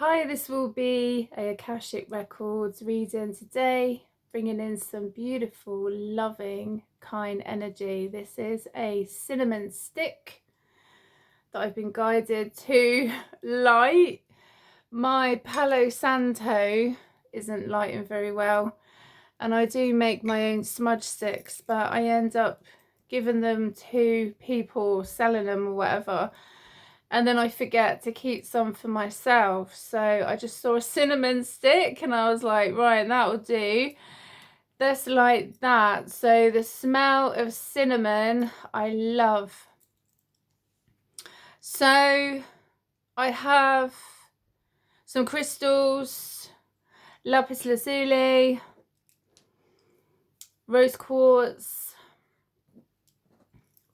Hi, this will be a Akashic Records reading today, bringing in some beautiful, loving, kind energy. This is a cinnamon stick that I've been guided to light. My Palo Santo isn't lighting very well, and I do make my own smudge sticks, but I end up giving them to people, selling them or whatever. And then I forget to keep some for myself. So I just saw a cinnamon stick and I was like, right, that'll do. Let's light that. So the smell of cinnamon, I love. So I have some crystals, lapis lazuli, rose quartz,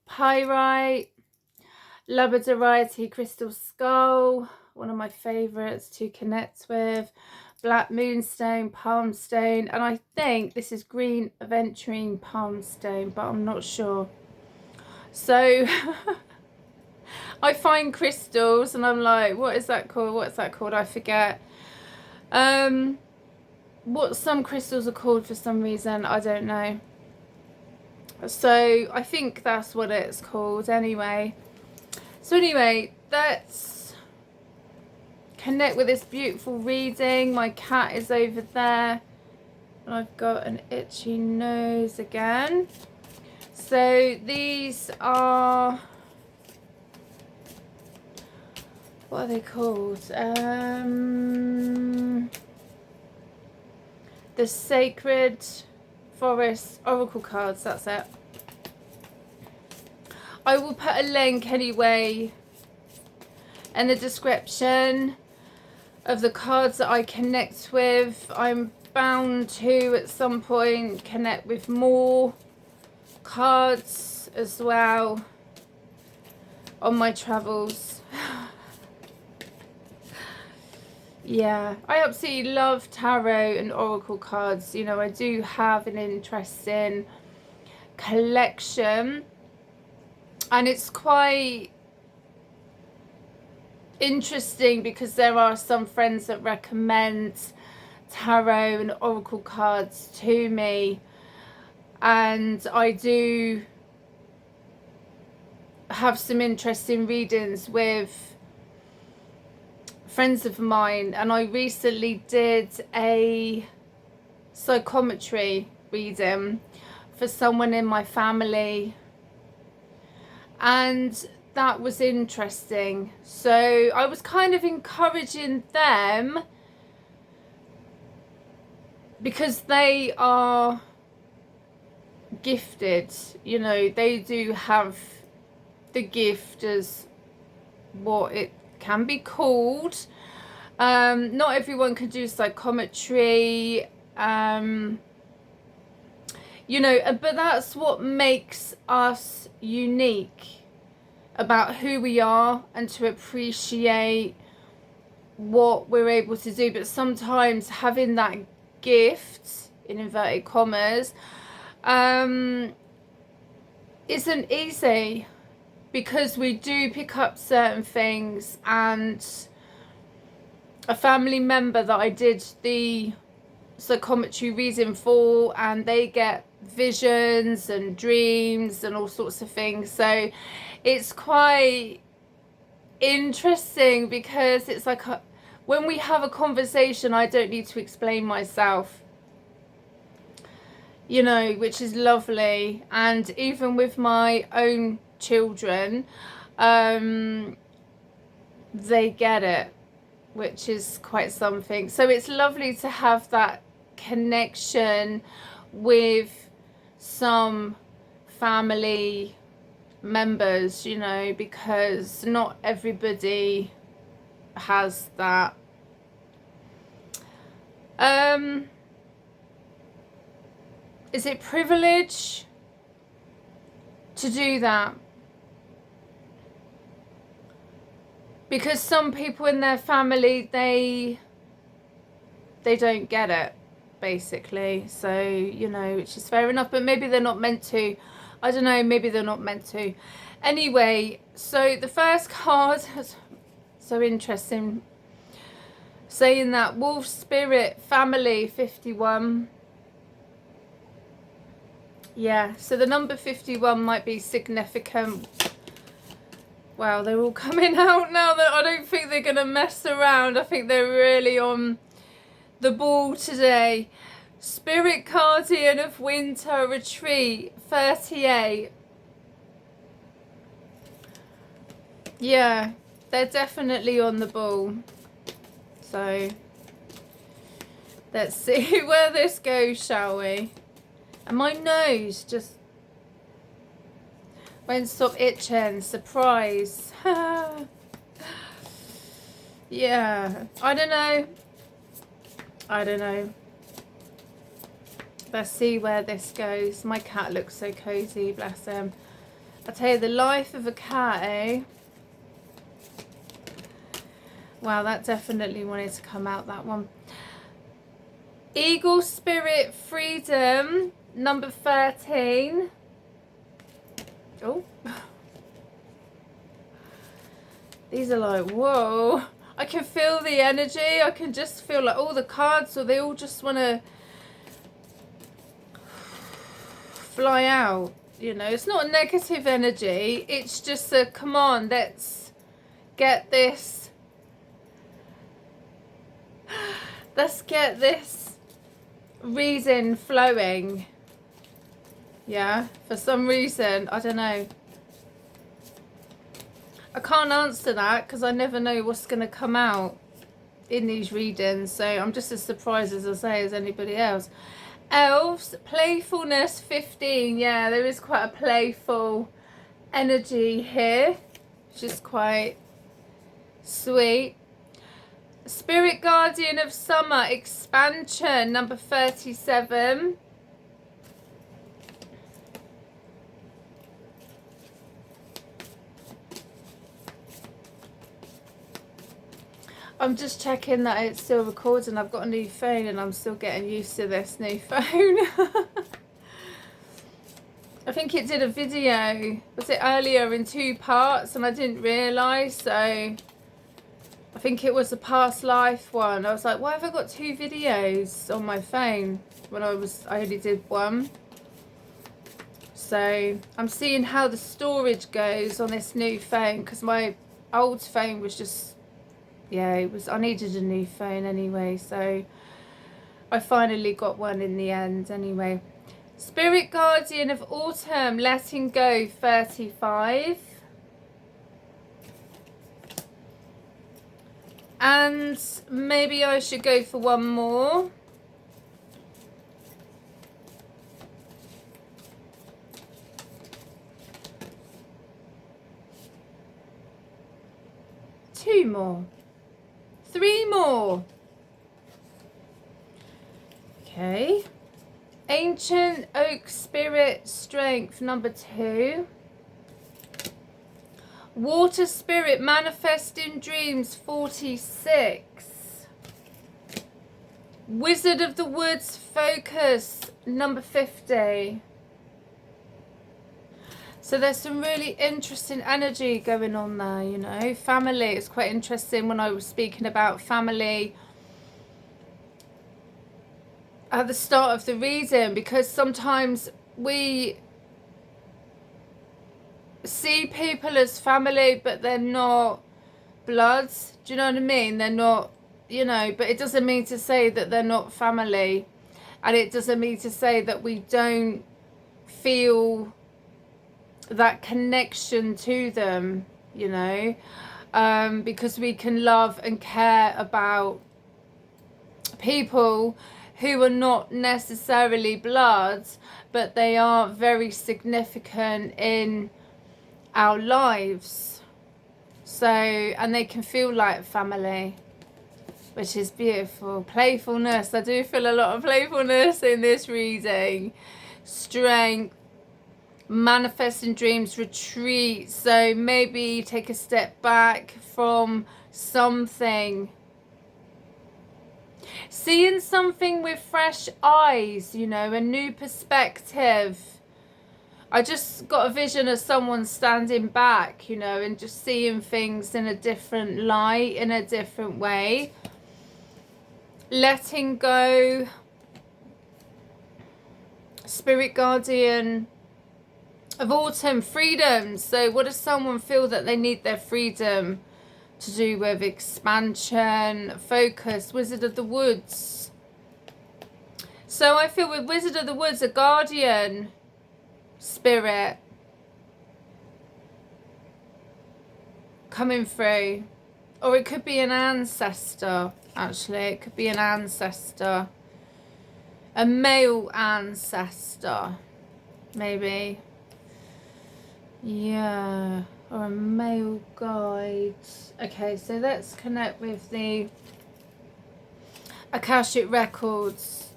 pyrite, labradorite crystal skull, one of my favorites to connect with, black moonstone, palm stone, and I think this is green aventurine palm stone, but I'm not sure. So I find crystals and I'm like, what is that called? What's that called? I forget. What some crystals are called for some reason, I don't know. So I think that's what it's called anyway. So anyway, let's connect with this beautiful reading. My cat is over there and I've got an itchy nose again. So these are, what are they called? The Sacred Forest Oracle cards, that's it. I will put a link anyway in the description of the cards that I connect with. I'm bound to at some point connect with more cards as well on my travels. Yeah, I absolutely love tarot and oracle cards. You know, I do have an interesting collection. And it's quite interesting because there are some friends that recommend tarot and oracle cards to me. And I do have some interesting readings with friends of mine. And I recently did a psychometry reading for someone in my family. And that was interesting. So I was kind of encouraging them because they are gifted, you know, they do have the gift as what it can be called. Not everyone can do psychometry, you know, but that's what makes us unique about who we are, and to appreciate what we're able to do. But sometimes having that gift, in inverted commas, isn't easy, because we do pick up certain things. And a family member that I did the psychometry reading for, and they get visions and dreams and all sorts of things. So it's quite interesting because it's like when we have a conversation, I don't need to explain myself, you know, which is lovely. And even with my own children, they get it, which is quite something. So it's lovely to have that connection with some family members, you know, because not everybody has that. Is it privilege to do that? Because some people in their family, they don't get it, basically. So, you know, which is fair enough, but maybe they're not meant to. I don't know, maybe they're not meant to. Anyway, so the first card, so interesting. Saying that wolf spirit family 51. Yeah, so the number 51 might be significant. Wow, they're all coming out now. That I don't think they're going to mess around. I think they're really on the ball today. Spirit guardian of winter retreat 38. Yeah, they're definitely on the ball. So let's see where this goes, shall we? And my nose just won't stop itching. Surprise. Yeah, I don't know. Let's see where this goes. My cat looks so cozy, bless him. I tell you, the life of a cat, eh? Wow, that definitely wanted to come out, that one. Eagle Spirit Freedom, number 13. Oh. These are like, whoa. I can feel the energy. I can just feel like all the cards, or they all just want to fly out. You know, it's not a negative energy. It's just a, come on, let's get this. Let's get this reason flowing. Yeah, for some reason, I don't know. I can't answer that because I never know what's going to come out in these readings. So I'm just as surprised, as I say, as anybody else. Elves, playfulness 15. Yeah, there is quite a playful energy here, which is quite sweet. Spirit Guardian of Summer expansion, number 37. I'm just checking that it's still recording. I've got a new phone and I'm still getting used to this new phone. I think it did a video, was it earlier, in 2 parts, and I didn't realise, so I think it was a past life one. I was like, why have I got 2 videos on my phone when I only did 1? So I'm seeing how the storage goes on this new phone, because my old phone was just, yeah, I needed a new phone anyway, so I finally got one in the end anyway. Spirit Guardian of Autumn, letting go 35. And maybe I should go for one more. Two more. 3 more. Okay. Ancient Oak Spirit Strength, number 2. Water Spirit Manifest in Dreams, 46. Wizard of the Woods Focus, number 50. So there's some really interesting energy going on there, you know. Family, it's quite interesting when I was speaking about family at the start of the reading, because sometimes we see people as family but they're not bloods, do you know what I mean? They're not, you know, but it doesn't mean to say that they're not family, and it doesn't mean to say that we don't feel that connection to them, you know, because we can love and care about people who are not necessarily bloods, but they are very significant in our lives. So, and they can feel like family, which is beautiful. Playfulness, I do feel a lot of playfulness in this reading. Strength, manifesting dreams, retreat. So maybe take a step back from something, seeing something with fresh eyes, you know, a new perspective. I just got a vision of someone standing back, you know, and just seeing things in a different light, in a different way. letting go, spirit guardian of autumn, freedom. So what does someone feel that they need their freedom to do with? Expansion, focus, Wizard of the Woods. So I feel with Wizard of the Woods, a guardian spirit coming through. Or it could be an ancestor, actually. It could be an ancestor. A male ancestor, maybe. Yeah, or a male guide. Okay, so let's connect with the Akashic records.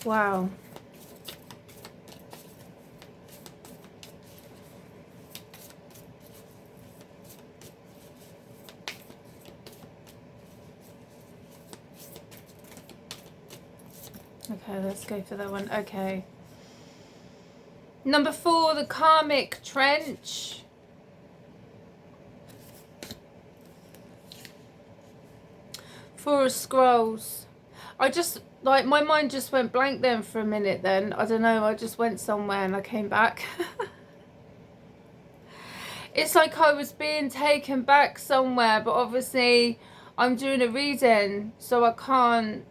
Wow. Okay, let's go for that one. Okay. Number 4, the karmic trench. Four of Scrolls. I just, like, my mind just went blank then for a minute then. I don't know, I just went somewhere and I came back. It's like I was being taken back somewhere, but obviously I'm doing a reading, so I can't,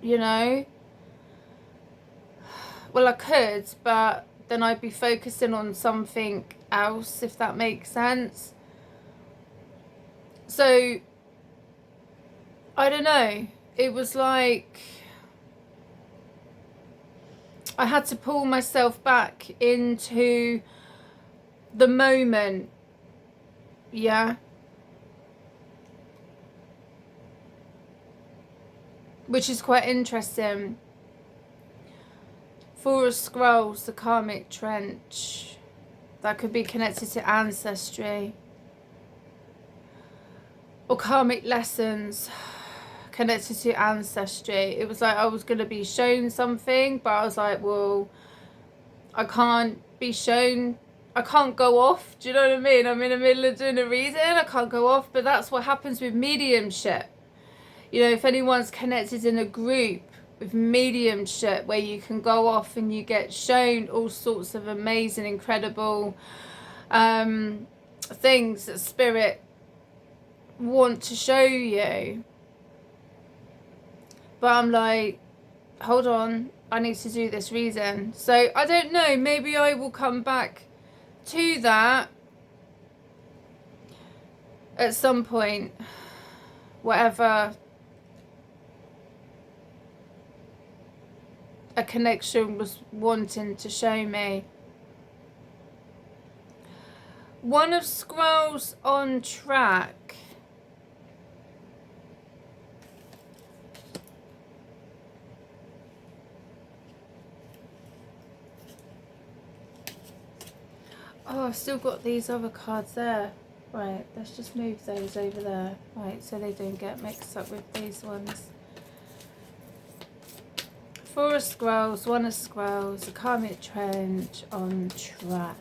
you know. Well, I could, but then I'd be focusing on something else, if that makes sense. So, I don't know. It was like I had to pull myself back into the moment. Yeah. Which is quite interesting. Four of Scrolls, the karmic trench. That could be connected to ancestry. Or karmic lessons connected to ancestry. It was like I was going to be shown something, but I was like, well, I can't be shown. I can't go off. Do you know what I mean? I'm in the middle of doing a reading. I can't go off. But that's what happens with mediumship. You know, if anyone's connected in a group with mediumship where you can go off and you get shown all sorts of amazing, incredible things that spirit want to show you. But I'm like, hold on, I need to do this reason. So I don't know, maybe I will come back to that at some point, whatever a connection was wanting to show me. One of Scrolls on track. Oh, I've still got these other cards there. Right, let's just move those over there. Right, so they don't get mixed up with these ones. Four of Scrolls, One of Scrolls, a karmic trench on track.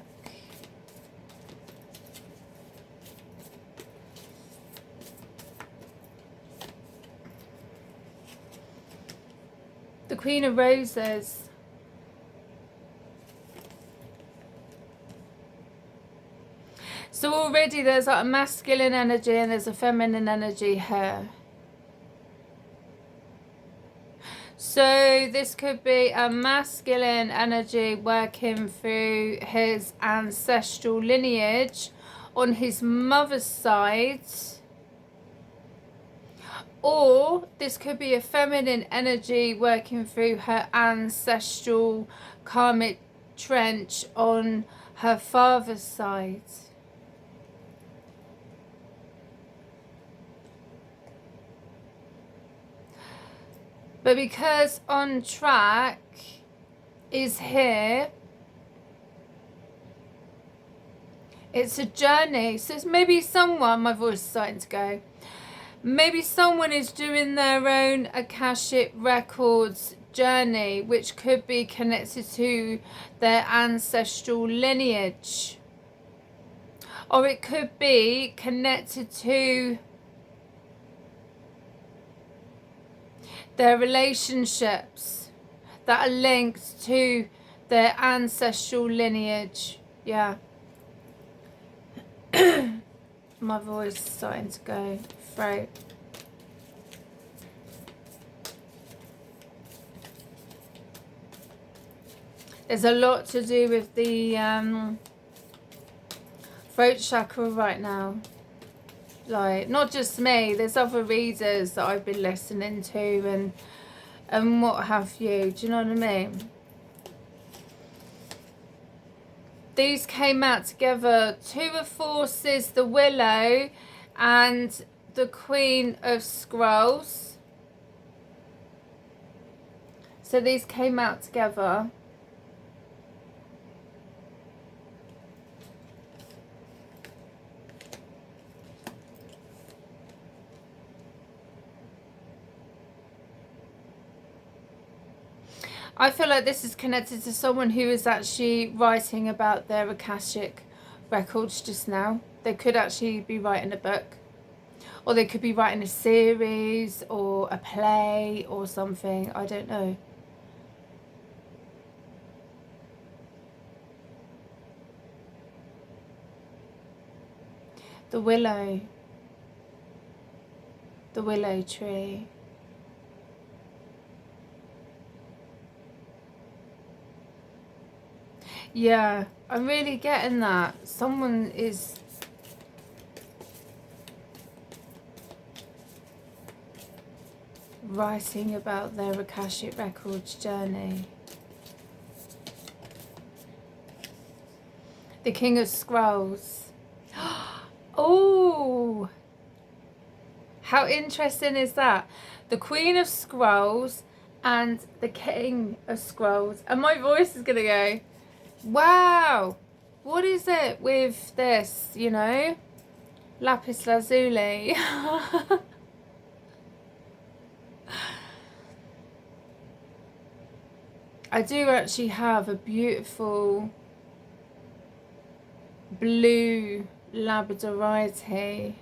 The Queen of Roses. So already there's like a masculine energy and there's a feminine energy here. So this could be a masculine energy working through his ancestral lineage on his mother's side. Or this could be a feminine energy working through her ancestral karmic trench on her father's side. But because on track is here, it's a journey. So it's maybe someone, my voice is starting to go, maybe someone is doing their own Akashic records journey, which could be connected to their ancestral lineage. Or it could be connected to their relationships that are linked to their ancestral lineage. Yeah. My voice is starting to go. Throat. There's a lot to do with the throat chakra right now. Like, not just me, there's other readers that I've been listening to and what have you. Do you know what I mean? These came out together. Two of Forces, the Willow, and the Queen of Scrolls. So these came out together. I feel like this is connected to someone who is actually writing about their Akashic records just now. They could actually be writing a book, or they could be writing a series or a play or something. I don't know. The willow. The willow tree. Yeah, I'm really getting that. Someone is writing about their Akashic Records journey. The King of Scrolls. Oh, how interesting is that? The Queen of Scrolls and the King of Scrolls. And my voice is going to go, wow, what is it with this, you know? Lapis lazuli. I do actually have a beautiful blue labradorite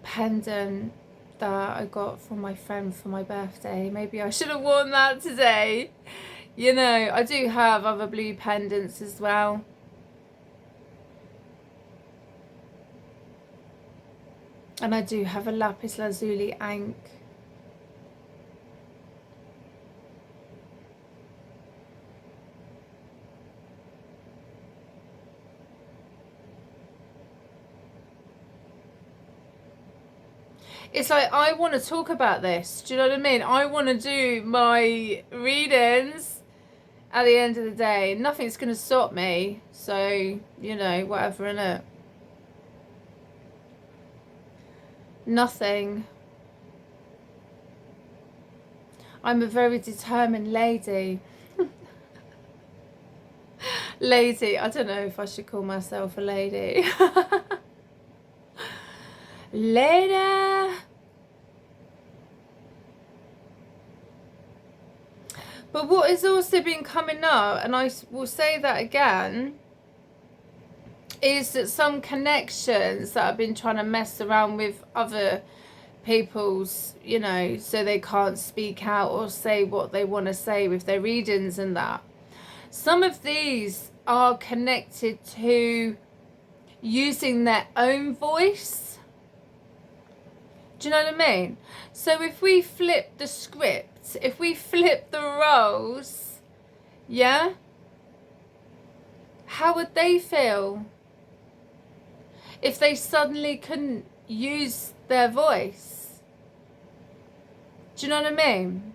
pendant that I got from my friend for my birthday. Maybe I should have worn that today. You know, I do have other blue pendants as well. And I do have a lapis lazuli ankh. It's like, I want to talk about this. Do you know what I mean? I want to do my readings at the end of the day. Nothing's going to stop me. So, you know, whatever, innit? Nothing. I'm a very determined lady. Lady. I don't know if I should call myself a lady. Lady. But what has also been coming up, and I will say that again, is that some connections that I've been trying to mess around with other people's, you know, so they can't speak out or say what they want to say with their readings and that. Some of these are connected to using their own voice. Do you know what I mean? So if we flip the script, if we flip the roles, yeah, how would they feel if they suddenly couldn't use their voice? Do you know what I mean?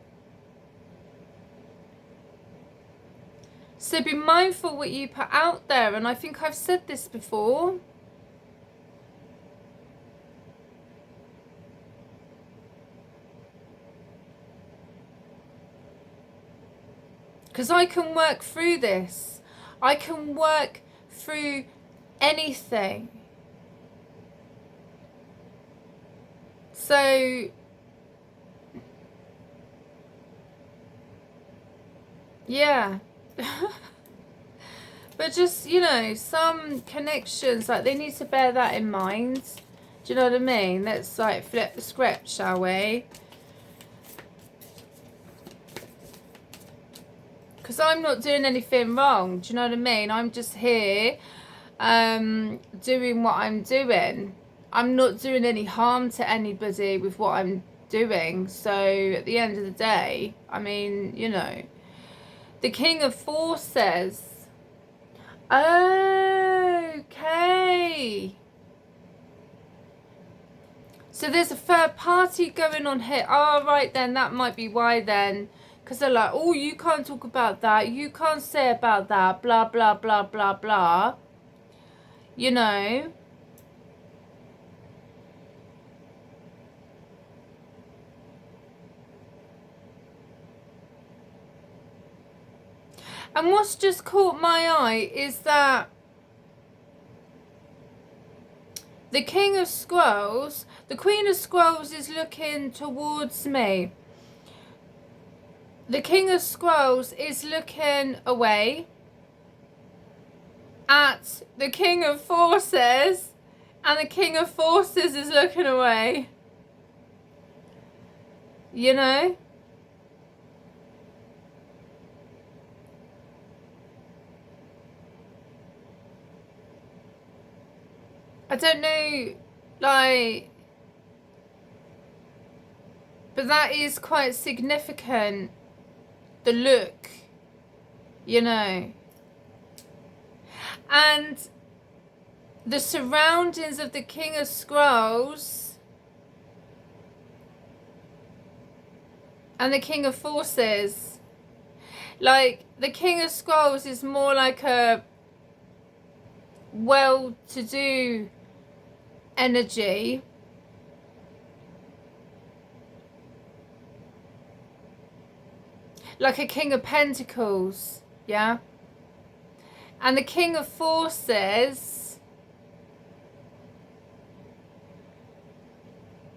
So be mindful what you put out there, and I think I've said this before. Because I can work through this. I can work through anything. So Yeah. But just, you know, some connections, like, they need to bear that in mind. Do you know what I mean? Let's, like, flip the script, shall we? Because I'm not doing anything wrong. Do you know what I mean? I'm just here doing what I'm doing. I'm not doing any harm to anybody with what I'm doing. So at the end of the day, I mean, you know, the King of Forces. Okay. So there's a third party going on here. Oh, right then, that might be why then. Because they're like, oh, you can't talk about that. You can't say about that. Blah, blah, blah, blah, blah. You know. And what's just caught my eye is that the King of Scrolls, the Queen of Scrolls is looking towards me. The King of Scrolls is looking away at the King of Forces, and the King of Forces is looking away. You know? I don't know, like, but that is quite significant, the look, you know. And the surroundings of the King of Scrolls and the King of Forces. Like, the King of Scrolls is more like a well-to-do energy. Like a King of Pentacles, yeah? And the King of Forces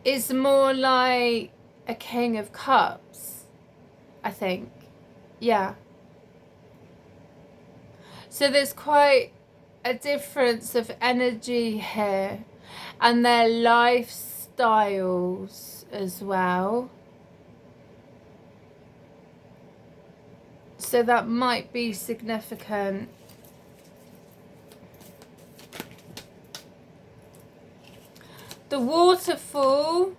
is more like a King of Cups, I think. Yeah. So there's quite a difference of energy here, and their lifestyles as well. So that might be significant. The waterfall,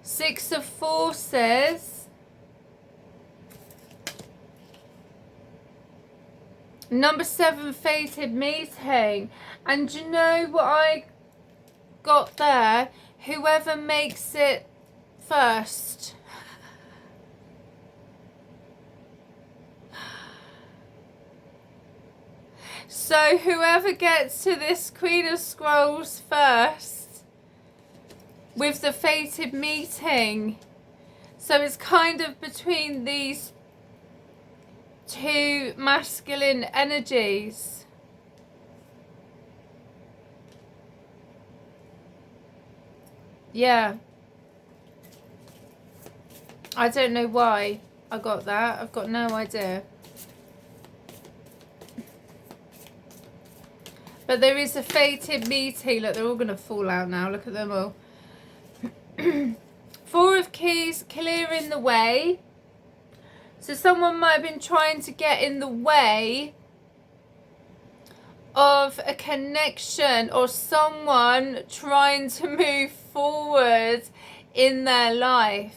Six of Forces, number 7, fated meeting. And you know what I got there? Whoever makes it first. So whoever gets to this Queen of Scrolls first with the fated meeting. So it's kind of between these two masculine energies. Yeah. I don't know why I got that. I've got no idea. But there is a fated meeting. Look, they're all going to fall out now. Look at them all. 4 of Keys, clearing the way. So someone might have been trying to get in the way of a connection, or someone trying to move forward in their life.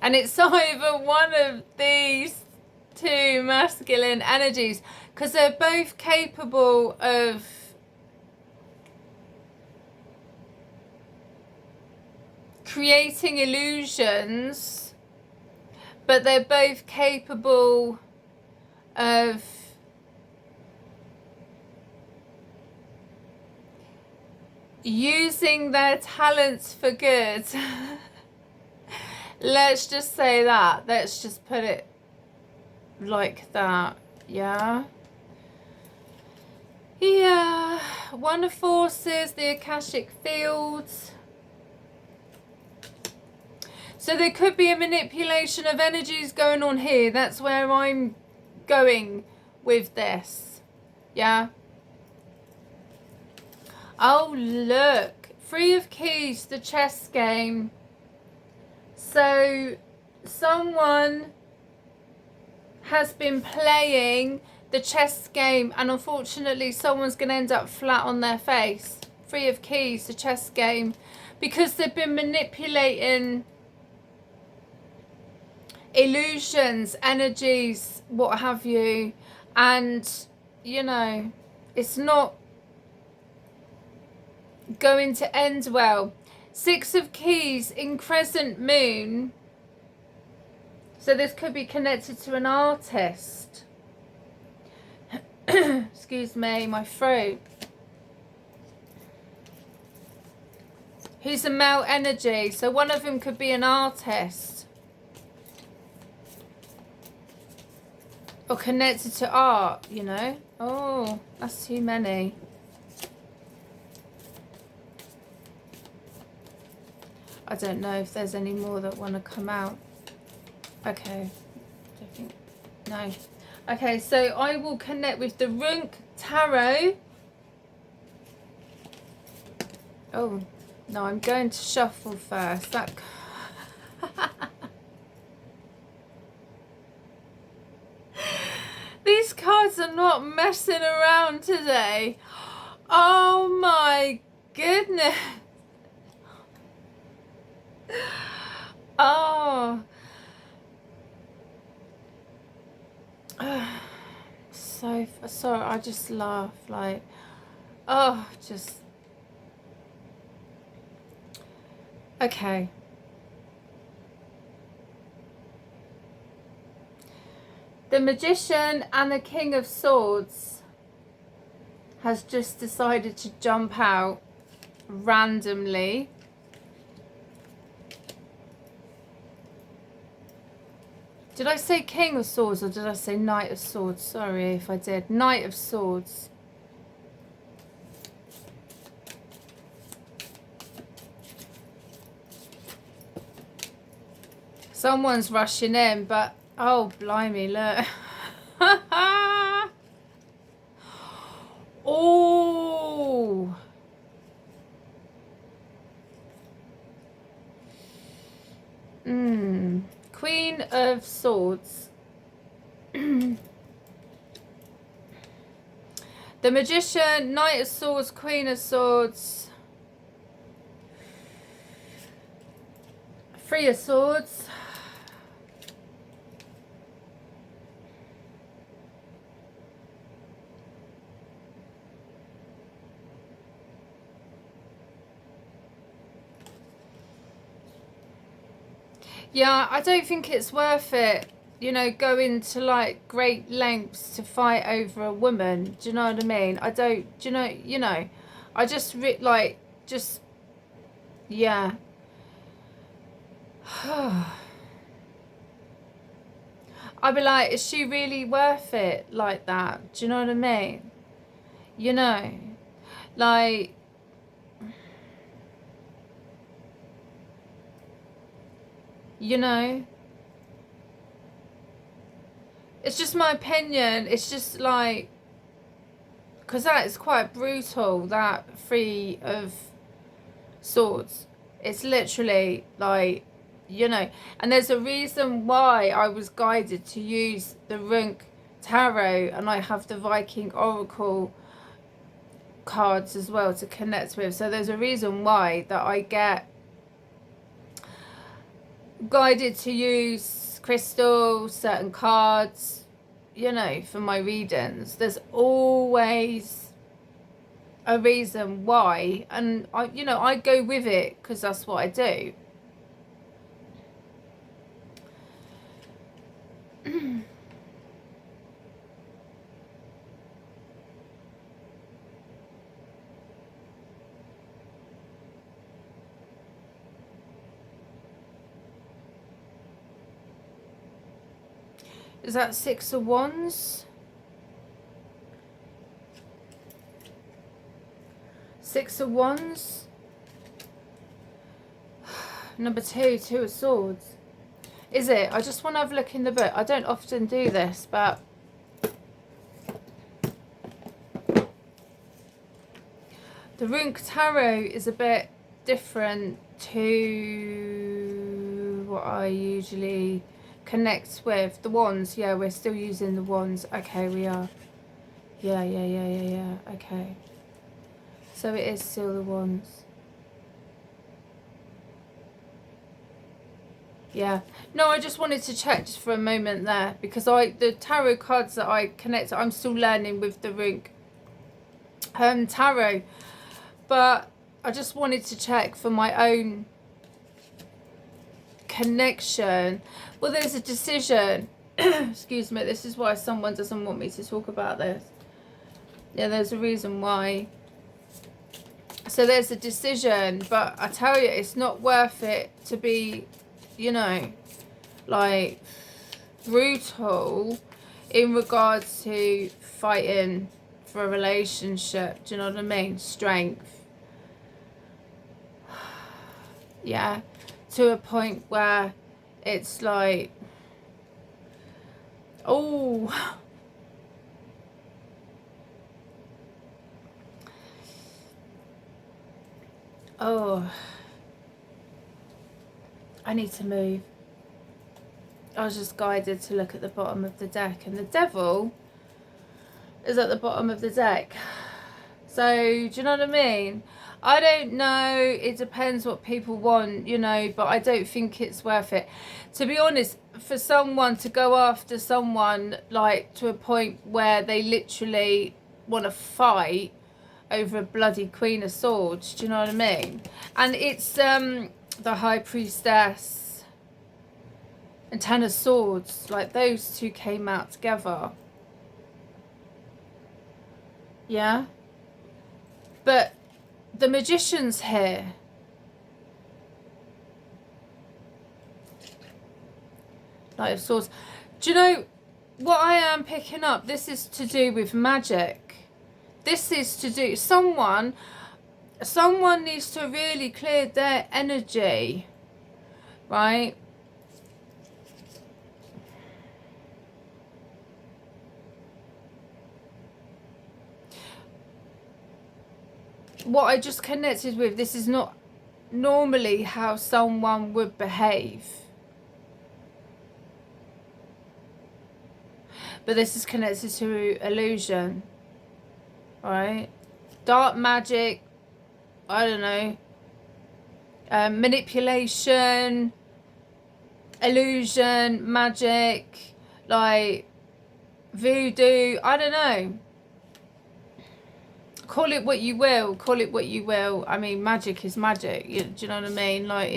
And it's either one of these two masculine energies, because they're both capable of creating illusions, but they're both capable of using their talents for good. Let's just say that. Let's just put it like that. Yeah. Yeah. One of Forces, the Akashic fields. So there could be a manipulation of energies going on here. That's where I'm going with this. Yeah. Oh, look. 3 of Keys, the chess game. So someone has been playing the chess game, and unfortunately someone's going to end up flat on their face. 3 of Keys, the chess game. Because they've been manipulating illusions, energies, what have you, and you know, it's not going to end well. 6 of Keys in crescent moon, so this could be connected to an artist. Excuse me, my throat. Who's a male energy, so one of them could be an artist. Or connected to art, you know. Oh, that's too many. I don't know if there's any more that want to come out. Okay. I think, no. Okay, so I will connect with the Runk Tarot. Oh, no, I'm going to shuffle first. That... These cards are not messing around today. Oh my goodness. Oh. So sorry, I just laugh like, oh, just. Okay. The Magician and the King of Swords has just decided to jump out randomly. Did I say King of Swords or did I say Knight of Swords? Sorry if I did. Knight of Swords. Someone's rushing in, but oh, blimey, look. Oh. Queen of Swords. The Magician, Knight of Swords, Queen of Swords. 3 of Swords. Yeah, I don't think it's worth it, you know, going to like great lengths to fight over a woman. Do you know what I mean? I don't, do you know, I just yeah. I'd be like, is she really worth it like that? Do you know what I mean? You know, like, you know, it's just my opinion. It's just like, because that is quite brutal, that 3 of Swords. It's literally like, you know, and there's a reason why I was guided to use the Runk Tarot, and I have the Viking Oracle cards as well to connect with. So there's a reason why that I get guided to use crystals, certain cards, you know, for my readings. There's always a reason why, and I, you know, I go with it because that's what I do. Is that 6 of Wands? 6 of Wands. Number 2, 2 of Swords. Is it? I just want to have a look in the book. I don't often do this, but the Runk Tarot is a bit different to what I usually connect with. The wands, yeah, we're still using the wands. Okay, we are. Yeah. Okay. So it is still the wands. Yeah. No, I just wanted to check just for a moment there, because the tarot cards that I connect, I'm still learning with the Runk tarot. But I just wanted to check for my own connection. Well, there's a decision. Excuse me, this is why someone doesn't want me to talk about this. Yeah, there's a reason why. So there's a decision, but I tell you, it's not worth it to be, you know, like brutal in regards to fighting for a relationship. Do you know what I mean? Strength. Yeah, to a point where it's like, oh, I need to move. I was just guided to look at the bottom of the deck, and the devil is at the bottom of the deck. So, do you know what I mean? I don't know, it depends what people want, you know, but I don't think it's worth it. To be honest, for someone to go after someone, like, to a point where they literally want to fight over a bloody Queen of Swords, do you know what I mean? And it's the High Priestess and Ten of Swords, like, those two came out together. Yeah? But the Magician's here. Knight of Swords. Do you know what I am picking up? This is to do with magic. This is to do... Someone needs to really clear their energy. Right? What I just connected with, this is not normally how someone would behave. But this is connected to illusion. Right? Dark magic. I don't know. Manipulation. Illusion. Magic. Like voodoo. I don't know. Call it what you will. Call it what you will. I mean, magic is magic. Do you know what I mean? Like,